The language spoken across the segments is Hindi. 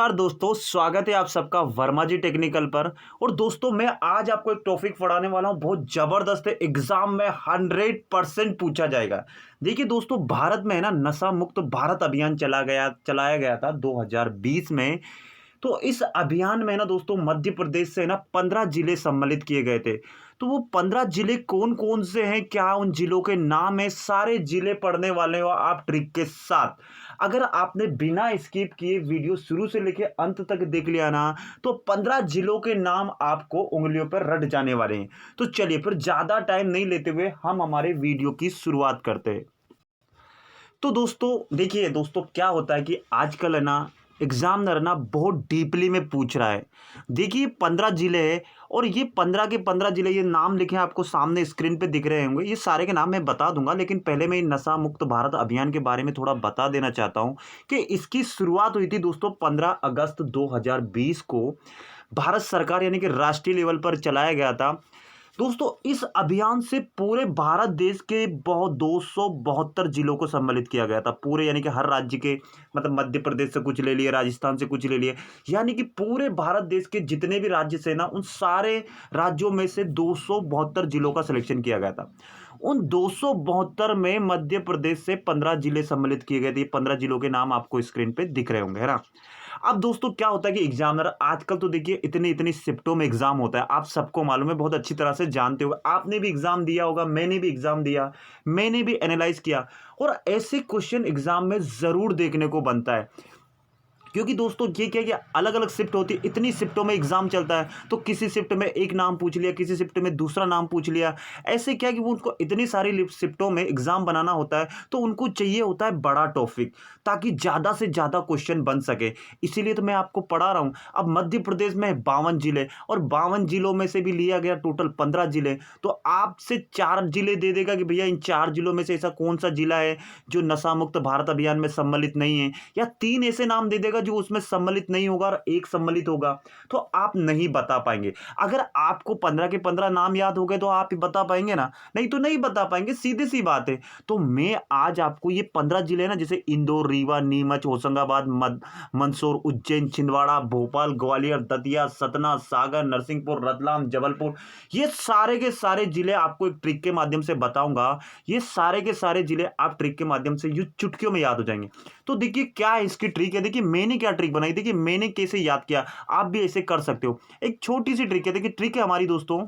नमस्कार दोस्तों, स्वागत है आप सबका वर्मा जी टेक्निकल पर। और दोस्तों मैं आज आपको एक टॉपिक पढ़ाने वाला हूं, बहुत ज़बरदस्त है। एग्जाम में 100% पूछा जाएगा। देखिए दोस्तों, भारत में है ना नशा मुक्त भारत अभियान चलाया गया था 2020 में। तो इस अभियान में ना दोस्तों मध्य प्रदेश से ना 15 जिले सम्मिलित किए गए थे। तो वो 15 जिले कौन कौन से हैं, क्या उन जिलों के नाम है, सारे जिले पढ़ने वाले हो आप ट्रिक के साथ। अगर आपने बिना स्किप किए वीडियो शुरू से लेकर अंत तक देख लिया ना, तो 15 जिलों के नाम आपको उंगलियों पर रट जाने वाले हैं। तो चलिए फिर ज्यादा टाइम नहीं लेते हुए हम हमारे वीडियो की शुरुआत करते हैं। तो दोस्तों देखिए दोस्तों, क्या होता है कि आजकल है ना एग्जामिनर ना बहुत डीपली में पूछ रहा है। देखिए 15 जिले हैं और ये 15 के 15 जिले, ये नाम लिखे हैं आपको सामने स्क्रीन पे दिख रहे होंगे। ये सारे के नाम मैं बता दूंगा, लेकिन पहले मैं नशा मुक्त भारत अभियान के बारे में थोड़ा बता देना चाहता हूं कि इसकी शुरुआत हुई थी दोस्तों 15 अगस्त 2020 को। भारत सरकार यानी कि राष्ट्रीय लेवल पर चलाया गया था। दोस्तों इस अभियान से पूरे भारत देश के बहुत 272 जिलों को सम्मिलित किया गया था। पूरे यानी कि हर राज्य के, मतलब मध्य प्रदेश से कुछ ले लिए, राजस्थान से कुछ ले लिए, यानी कि पूरे भारत देश के जितने भी राज्य से ना, उन सारे राज्यों में से 272 जिलों का सिलेक्शन किया गया था। उन 272 में मध्य प्रदेश से 15 जिले सम्मिलित किए गए थे। 15 जिलों के नाम आपको स्क्रीन पे दिख रहे होंगे, है ना। अब दोस्तों क्या होता है कि एग्जामिनर आजकल तो देखिए इतनी इतनी शिफ्टों में एग्जाम होता है, आप सबको मालूम है, बहुत अच्छी तरह से जानते हो। आपने भी एग्जाम दिया होगा, मैंने भी एग्जाम दिया, मैंने भी एनालाइज किया। और ऐसे क्वेश्चन एग्जाम में जरूर देखने को बनता है, क्योंकि दोस्तों ये क्या कि अलग अलग शिफ्ट होती है, इतनी शिफ्टों में एग्जाम चलता है। तो किसी शिफ्ट में एक नाम पूछ लिया, किसी शिफ्ट में दूसरा नाम पूछ लिया। ऐसे क्या कि वो उनको इतनी सारी शिफ्टों में एग्जाम बनाना होता है, तो उनको चाहिए होता है बड़ा टॉपिक, ताकि ज़्यादा से ज़्यादा क्वेश्चन बन सके। इसीलिए तो मैं आपको पढ़ा रहा हूँ। अब मध्य प्रदेश में 52 जिले, और 52 जिलों में से भी लिया गया टोटल 15 जिले। तो आपसे 4 जिले दे देगा कि भैया इन 4 जिलों में से ऐसा कौन सा जिला है जो नशा मुक्त भारत अभियान में सम्मिलित नहीं है, या 3 ऐसे नाम दे देगा जो उसमें सम्मिलित नहीं होगा और एक सम्मिलित होगा। तो आप नहीं बता पाएंगे। अगर आपको 15 के 15 नाम याद हो गए तो आप ही बता पाएंगे ना, नहीं तो नहीं बता पाएंगे, सीधी सी बात है। तो मैं आज आपको ये 15 जिले ना, जैसे इंदौर, रीवा, नीमच, होशंगाबाद, मंदसौर, उज्जैन, छिंदवाड़ा, भोपाल, ग्वालियर, दतिया, सतना, सागर, नरसिंहपुर, रतलाम, जबलपुर, ये सारे के सारे जिले आपको एक ट्रिक के माध्यम से बताऊंगा। ये सारे के सारे जिले आप ट्रिक के माध्यम से यूं चुटकियों में याद हो जाएंगे। तो देखिए क्या है इसकी ट्रिक है। देखिए मैंने क्या ट्रिक बनाई, देखिए मैंने कैसे याद किया, आप भी ऐसे कर सकते हो। एक छोटी सी ट्रिक है, देखिए ट्रिक है हमारी दोस्तों।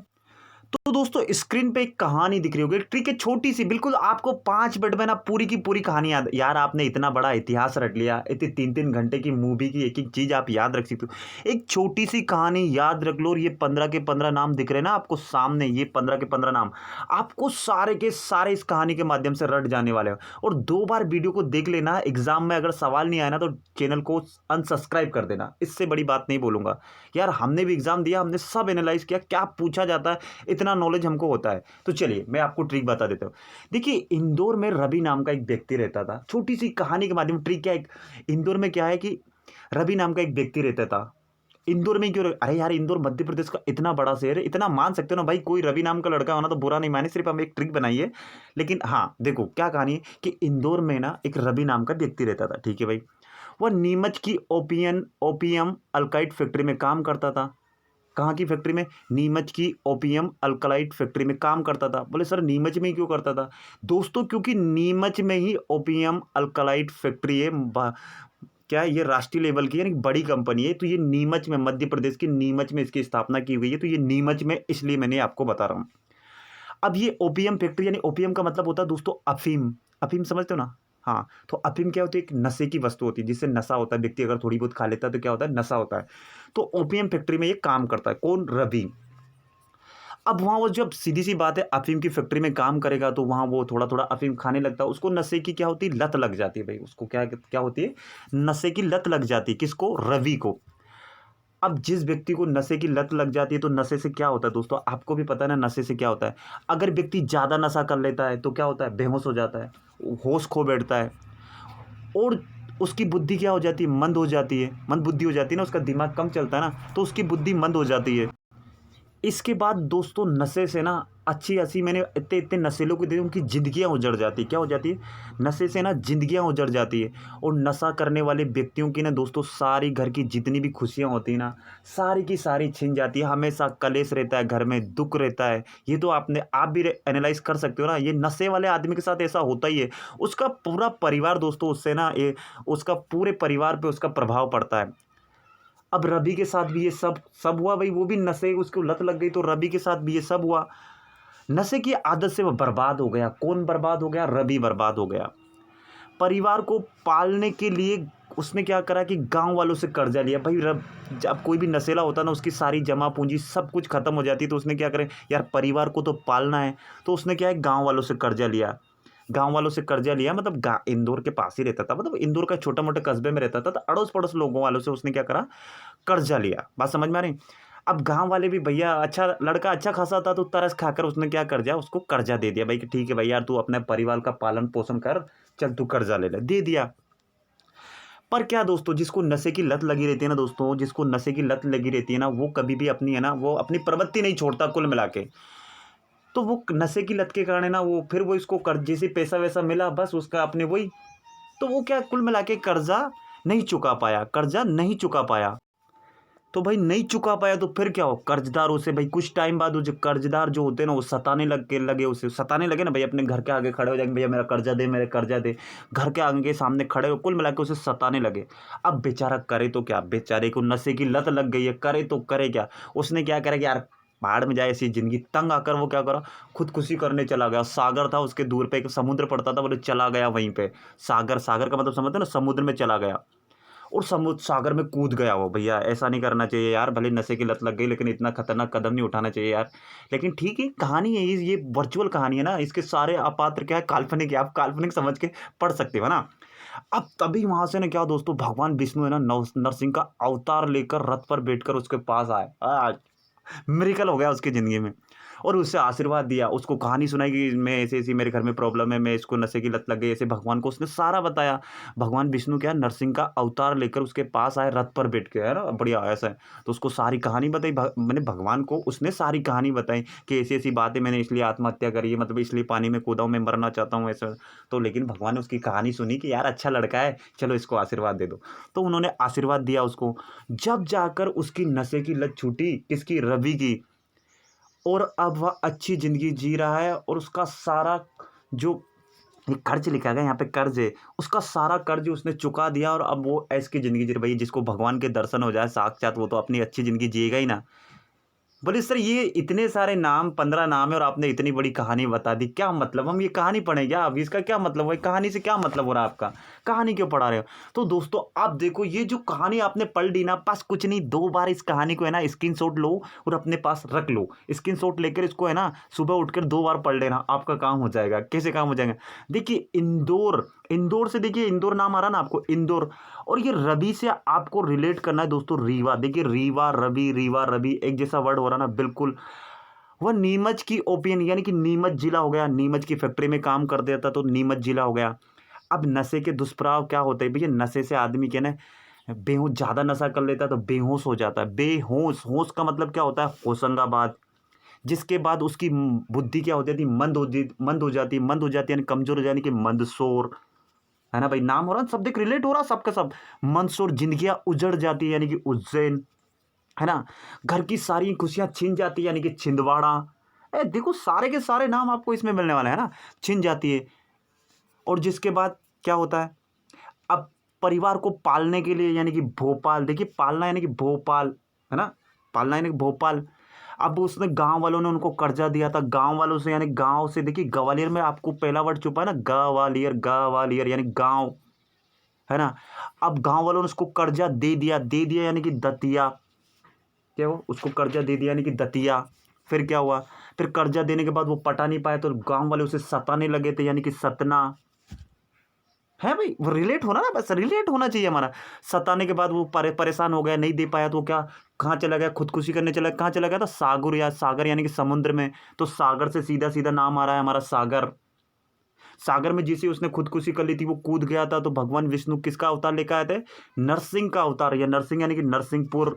तो दोस्तों स्क्रीन पे एक कहानी दिख रही होगी, ट्रिक है छोटी सी, बिल्कुल आपको 5 मिनट में ना पूरी की पूरी कहानी याद। यार आपने इतना बड़ा इतिहास रट लिया, इतनी 3-3 घंटे की मूवी की एक एक चीज आप याद रख सकते हो। एक छोटी सी कहानी याद रख लो, और ये 15 के 15 नाम दिख रहे हैं ना आपको सामने, ये 15 के 15 नाम आपको सारे के सारे इस कहानी के माध्यम से रट जाने वाले हो। और 2 बार वीडियो को देख लेना। एग्जाम में अगर सवाल नहीं आया ना तो चैनल को अनसब्सक्राइब कर देना, इससे बड़ी बात नहीं बोलूंगा। यार हमने भी एग्जाम दिया, हमने सब एनालाइज किया, क्या पूछा जाता है, इतना नॉलेज हमको होता है। तो चलिए मैं आपको ट्रिक बता देता हूँ। देखिए इंदौर में रवि नाम का एक व्यक्ति रहता था। छोटी सी कहानी के माध्यम ट्रिक क्या है, इंदौर में क्या है कि रवि नाम का एक व्यक्ति रहता था। इंदौर में क्यों अरे यार इंदौर मध्य प्रदेश का इतना बड़ा शहर है, इतना मान सकते हो ना भाई, कोई रवि नाम का लड़का होना तो बुरा नहीं माने, सिर्फ हम एक ट्रिक बनाई है। लेकिन हाँ देखो क्या कहानी है कि इंदौर में ना एक रवि नाम का व्यक्ति रहता था, ठीक है भाई। वह नीमच की ओपीएम अल्काइड फैक्ट्री में काम करता था। कहाँ की फैक्ट्री में, नीमच की ओपीएम अल्कलाइड फैक्ट्री में काम करता था। बोले सर नीमच में ही क्यों करता था। दोस्तों क्योंकि नीमच में ही ओपीएम अल्कलाइड फैक्ट्री है। क्या है, ये राष्ट्रीय लेवल की यानी बड़ी कंपनी है। तो ये नीमच में, मध्य प्रदेश के नीमच में इसकी स्थापना की हुई है। तो ये नीमच में, इसलिए मैंने आपको बता रहा हूँ। अब ये ओपीएम फैक्ट्री, यानी ओपीएम का मतलब होता है दोस्तों अफीम। अफीम समझते हो ना। हाँ तो अफीम क्या होती है, एक नशे की वस्तु होती है जिससे नशा होता है। व्यक्ति अगर थोड़ी बहुत खा लेता है तो क्या होता है, नशा होता है। तो ओपीएम फैक्ट्री में ये काम करता है कौन, रवि। अब वहाँ वो जब, सीधी सी बात है, अफीम की फैक्ट्री में काम करेगा तो वहाँ वो थोड़ा थोड़ा अफीम खाने लगता है। उसको नशे की क्या होती है, लत लग जाती है भाई। उसको क्या क्या होती है, नशे की लत लग जाती है। किसको, रवि को। अब जिस व्यक्ति को नशे की लत लग जाती है तो नशे से क्या होता है दोस्तों, आपको भी पता है ना नशे से क्या होता है। अगर व्यक्ति ज़्यादा नशा कर लेता है तो क्या होता है, बेहोश हो जाता है, होश खो बैठता है, और उसकी बुद्धि क्या हो जाती है, मंद हो जाती है। मंद बुद्धि हो जाती है ना, उसका दिमाग कम चलता है ना, तो उसकी बुद्धि मंद हो जाती है। इसके बाद दोस्तों नशे से ना अच्छी मैंने इतने इतने नशेलों को दे उनकी ज़िंदगियाँ उजड़ जाती है। क्या हो जाती है? नशे से ना ज़िंदगियाँ उजड़ जाती है। और नशा करने वाले व्यक्तियों की ना दोस्तों सारी घर की जितनी भी खुशियाँ होती हैं ना, सारी की सारी छिन जाती है। हमेशा कलेश रहता है, घर में दुःख रहता है। ये तो आप भी एनालाइज़ कर सकते हो ना, ये नशे वाले आदमी के साथ ऐसा होता ही है। उसका पूरा परिवार दोस्तों उससे ना उसका पूरे परिवार पे उसका प्रभाव पड़ता है। अब रवि के साथ भी ये सब सब हुआ भाई, वो भी नशे उसको लत लग गई, तो रवि के साथ भी ये सब हुआ। नशे की आदत से वो बर्बाद हो गया। कौन बर्बाद हो गया? रवि बर्बाद हो गया। परिवार को पालने के लिए उसने क्या करा कि गांव वालों से कर्जा लिया भाई। रब जब कोई भी नशेला होता ना, उसकी सारी जमा पूंजी सब कुछ खत्म हो जाती, तो उसने क्या करे यार, परिवार को तो पालना है। तो उसने क्या है, गांव वालों से कर्जा लिया। गांव वालों से कर्जा लिया मतलब इंदौर के पास ही रहता था, मतलब इंदौर का छोटा मोटा कस्बे में रहता था, तो अड़ोस पड़ोस लोगों वालों से उसने क्या करा, कर्जा लिया। बात समझ में आ रही? अब गांव वाले भी भैया, अच्छा लड़का अच्छा खासा था, तो तरस खाकर उसने क्या कर दिया, उसको कर्जा दे दिया भाई कि ठीक है भाई यार, तू अपने परिवार का पालन पोषण कर, चल तू कर्जा ले ले, दे दिया। पर क्या दोस्तों, जिसको नशे की लत लगी रहती है ना दोस्तों, जिसको नशे की लत लगी रहती है ना, वो कभी भी अपनी है ना, वो अपनी प्रवृत्ति नहीं छोड़ता कुल मिला के। तो वो नशे की लत के कारण है ना, वो फिर वो इसको कर्ज जैसे पैसा वैसा मिला, बस उसका अपने वही, तो वो क्या कुल मिला के कर्जा नहीं चुका पाया, कर्जा नहीं चुका पाया। तो भाई नहीं चुका पाया तो फिर क्या हो, कर्जदारों से भाई कुछ टाइम बाद वो जो कर्जदार जो होते हैं ना, वो लगे उसे सताने लगे ना भाई, अपने घर के आगे खड़े हो जाएंगे, भैया मेरा कर्जा दे, मेरे कर्जा दे। घर के आगे सामने खड़े हो, कुल मिला के उसे सताने लगे। अब बेचारा करे तो क्या, बेचारे को नशे की लत लग गई है, करे तो करे क्या। उसने क्या करा कि यार पहाड़ में जाए ऐसी जिंदगी, तंग आकर वो क्या करा, खुदकुशी करने चला गया। सागर था उसके दूर पे, एक समुद्र पड़ता था, बोले चला गया वहीं पे। सागर, सागर का मतलब समझते हैं ना, समुद्र में चला गया और समुद्र सागर में कूद गया वो। भैया ऐसा नहीं करना चाहिए यार, भले नशे की लत लग गई, लेकिन इतना खतरनाक कदम नहीं उठाना चाहिए यार। लेकिन ठीक है, कहानी है ये वर्चुअल कहानी है ना, इसके सारे अपात्र क्या है, काल्पनिक है, आप काल्पनिक समझ के पढ़ सकते हो ना। अब तभी वहां से ना क्या दोस्तों, भगवान विष्णु है ना, नरसिंह का अवतार लेकर रथ पर बैठकर उसके पास आए। आज मिरेकल हो गया उसकी ज़िंदगी में। और उससे आशीर्वाद दिया, उसको कहानी सुनाई कि मैं ऐसी-ऐसी मेरे घर में प्रॉब्लम है, मैं इसको नशे की लत लग गई, ऐसे भगवान को उसने सारा बताया। भगवान विष्णु क्या है, नरसिंह का अवतार लेकर उसके पास आए रथ पर बैठ के, है ना? बढ़िया ऐसा है। तो उसको सारी कहानी बताई, मैंने भगवान को उसने सारी कहानी बताई कि ऐसी-ऐसी बात है, मैंने इसलिए आत्महत्या करी है, मतलब इसलिए पानी में कूदा हूँ, मैं मरना चाहता हूँ ऐसा। तो लेकिन भगवान ने उसकी कहानी सुनी कि यार अच्छा लड़का है, चलो इसको आशीर्वाद दे दो। तो उन्होंने आशीर्वाद दिया उसको। जब जाकर उसकी नशे की लत छूटी, किसकी? रवि की। और अब वह अच्छी ज़िंदगी जी रहा है, और उसका सारा जो ये कर्ज लिखा गया यहाँ पे, कर्ज है, उसका सारा कर्ज उसने चुका दिया, और अब वो ऐश की ज़िंदगी जी रहा है। भई जिसको भगवान के दर्शन हो जाए साक्षात, वो तो अपनी अच्छी ज़िंदगी जिएगा ही ना। बोले सर ये इतने सारे नाम, 15 नाम है और आपने इतनी बड़ी कहानी बता दी, क्या मतलब? हम ये कहानी पढ़ें क्या अब? इसका क्या मतलब है? कहानी से क्या मतलब हो रहा है आपका? कहानी क्यों पढ़ा रहे हो? तो दोस्तों आप देखो, ये जो कहानी आपने पढ़ ली ना, बस कुछ नहीं, 2 बार इस कहानी को है ना स्क्रीनशॉट लो और अपने पास रख लो। स्क्रीनशॉट लेकर इसको है ना सुबह उठकर 2 बार पढ़ लेना, आपका काम हो जाएगा। कैसे काम हो जाएगा? देखिए इंदौर, इंदौर से देखिए, इंदौर नाम आ रहा ना आपको, इंदौर। और ये रवि से आपको रिलेट करना है दोस्तों, रीवा। देखिए रीवा रवि एक जैसा वर्ड हो रहा ना, बिल्कुल। वह नीमच की ओपियन, यानी कि नीमच जिला हो गया। नीमच की फैक्ट्री में काम कर देता तो नीमच जिला हो गया। अब नशे के दुष्प्रभाव क्या होते हैं भैया, नशे से आदमी के ना बेहोश, ज़्यादा नशा कर लेता है तो बेहोश हो जाता है। बेहोश, होश का मतलब क्या होता है? होशंगाबाद। जिसके बाद उसकी बुद्धि क्या हो जाती है? मंद हो जाती है, यानी कमजोर हो जाने की मंदसौर, है ना भाई? नाम हो रहा, सब देख रिलेट हो रहा सबका सब। मंदसौर, जिंदगियां उजड़ जाती है, यानी कि उज्जैन, है ना? घर की सारी खुशियां छिन जाती है, यानी कि छिंदवाड़ा। देखो सारे के सारे नाम आपको इसमें मिलने वाले हैं ना, छिन जाती है। और जिसके बाद क्या होता है, अब परिवार को पालने के लिए, यानी कि भोपाल, देखिए पालना यानी कि भोपाल, है ना? पालना यानी कि भोपाल। अब उसने गांव वालों ने उनको कर्जा दिया था, गांव वालों से, यानी गांव से। देखिए ग्वालियर में आपको पहला वर्ड छुपा है ना, ग्वालियर, ग्वालियर यानी गांव, है ना? अब गांव वालों ने उसको कर्जा दे दिया यानी कि दतिया। क्या हुआ? उसको कर्जा दे दिया यानी कि दतिया। फिर क्या हुआ? फिर कर्जा देने के बाद वो पटा नहीं पाया, तो गांव वाले उसे सताने लगे थे, यानी कि सतना। है भाई, वो रिलेट होना ना, बस रिलेट होना चाहिए हमारा। सताने के बाद वो परेशान हो गया, नहीं दे पाया, तो क्या, कहाँ चला गया? खुदकुशी करने चला, कहाँ चला गया था? सागर, या सागर यानी कि समुद्र में। तो सागर से सीधा सीधा नाम आ रहा है हमारा सागर। सागर में जिसे उसने खुदकुशी कर ली थी, वो कूद गया था, तो भगवान विष्णु किसका अवतार लेकर आए थे? नरसिंह का अवतार, या नरसिंह यानी कि नरसिंहपुर।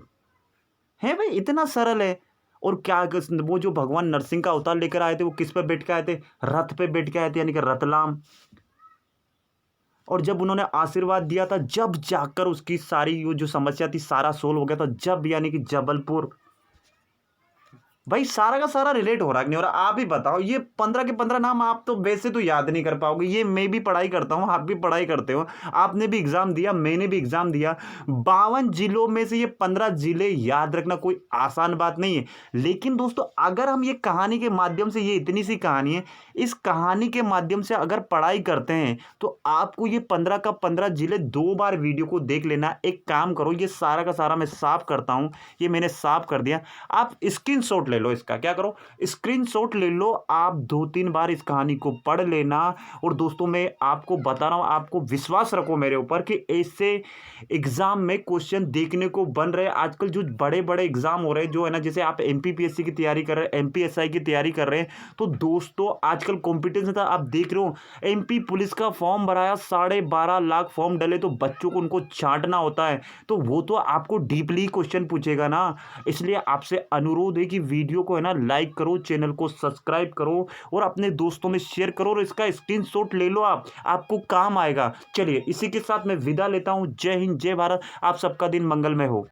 है भाई, इतना सरल है। और क्या वो जो भगवान नरसिंह का अवतार लेकर आए थे वो किस पे बैठ के आए थे? रथ पे बैठ के आए थे, यानी कि रतलाम। और जब उन्होंने आशीर्वाद दिया था, जब जाकर उसकी सारी वो जो समस्या थी सारा सोल्व हो गया था, जब यानी कि जबलपुर। भाई सारा का सारा रिलेट हो रहा है कि नहीं हो रहा? आप ही बताओ। ये 15 के 15 नाम आप तो वैसे तो याद नहीं कर पाओगे। ये मैं भी पढ़ाई करता हूँ, आप भी पढ़ाई करते हो, आपने भी एग्जाम दिया, मैंने भी एग्जाम दिया। 52 जिलों में से ये 15 जिले याद रखना कोई आसान बात नहीं है। लेकिन दोस्तों अगर हम ये कहानी के माध्यम से, ये इतनी सी कहानी है, इस कहानी के माध्यम से अगर पढ़ाई करते हैं तो आपको ये 15 का 15 जिले 2 बार वीडियो को देख लेना। एक काम करो, ये सारा का सारा मैं साफ करता हूँ, ये मैंने साफ कर दिया। आप स्क्रीनशॉट ले लो इसका, क्या करो, स्क्रीनशॉट ले लो। आप 2-3 बार इस कहानी को पढ़ लेना। और दोस्तों मैं आपको बता रहा हूं, आपको विश्वास रखो मेरे ऊपर कि ऐसे एग्जाम में क्वेश्चन देखने को बन रहे हैं। आजकल जो बड़े बड़े एग्जाम हो रहे हैं, जो है ना, जैसे आप एमपीपीएससी की तैयारी कर रहे हैं, एमपीएसआई की तैयारी कर रहे हैं, तो दोस्तों आजकल कॉम्पिटिशन था, आप देख रहे हो। एमपी पुलिस का फॉर्म भराया, 12.5 लाख फॉर्म डले, तो बच्चों को उनको छांटना होता है, तो वो तो आपको डीपली क्वेश्चन पूछेगा ना। इसलिए आपसे अनुरोध है कि वीडियो को है ना लाइक करो, चैनल को सब्सक्राइब करो और अपने दोस्तों में शेयर करो, और इसका स्क्रीनशॉट ले लो, आप आपको काम आएगा। चलिए इसी के साथ मैं विदा लेता हूं। जय हिंद, जय भारत, आप सबका दिन मंगलमय हो।